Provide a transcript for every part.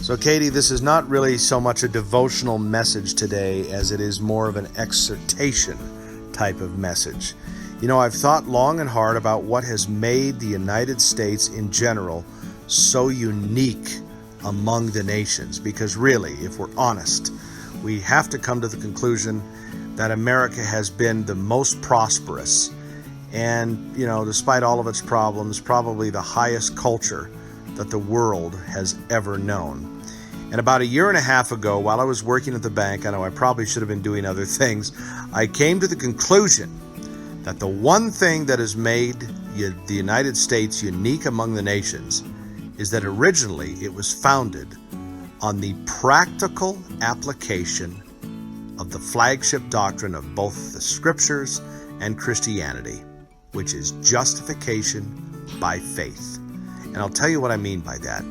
So Katie, this is not really so much a devotional message today as it is more of an exhortation type of message. You know, I've thought long and hard about what has made the United States in general so unique among the nations, because really, if we're honest, we have to come to the conclusion that America has been the most prosperous and, you know, despite all of its problems, probably the highest culture that the world has ever known. And about a year and a half ago, while I was working at the bank, I know I probably should have been doing other things, I came to the conclusion that the one thing that has made the United States unique among the nations is that originally it was founded on the practical application of the flagship doctrine of both the Scriptures and Christianity, which is justification by faith. And I'll tell you what I mean by that.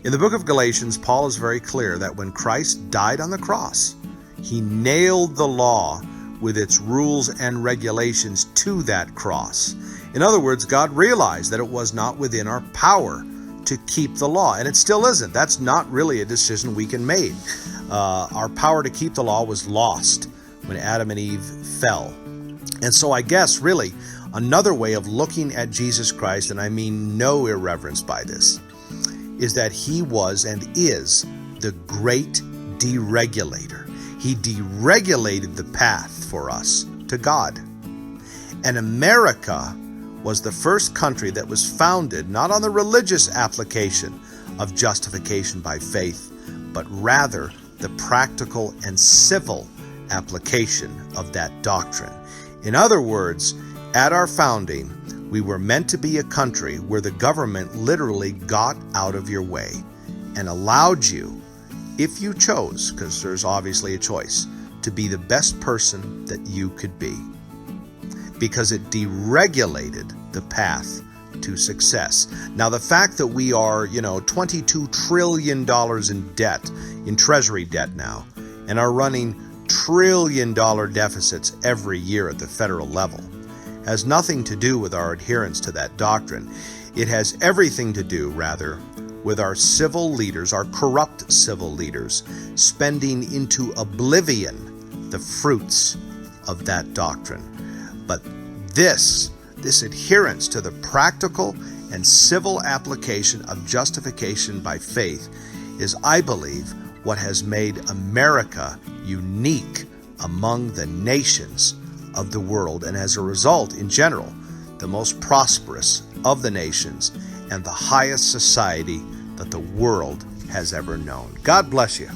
In the book of Galatians, Paul is very clear that when Christ died on the cross, he nailed the law with its rules and regulations to that cross. In other words, God realized that it was not within our power to keep the law, and it still isn't. That's not really a decision we can make. Our power to keep the law was lost when Adam and Eve fell. And so I guess really another way of looking at Jesus Christ, and I mean no irreverence by this, is that he was and is the great deregulator. He deregulated the path for us to God. And America was the first country that was founded not on the religious application of justification by faith, but rather the practical and civil application of that doctrine. In other words, at our founding, we were meant to be a country where the government literally got out of your way and allowed you, if you chose, because there's obviously a choice, to be the best person that you could be. Because it deregulated the path to success. Now, the fact that we are, $22 trillion in debt, in treasury debt now, and are running trillion-dollar deficits every year at the federal level, has nothing to do with our adherence to that doctrine. It has everything to do, rather, with our civil leaders, our corrupt civil leaders, spending into oblivion the fruits of that doctrine. But this adherence to the practical and civil application of justification by faith is, I believe, what has made America unique among the nations of the world, and as a result, in general, the most prosperous of the nations and the highest society that the world has ever known. God bless you.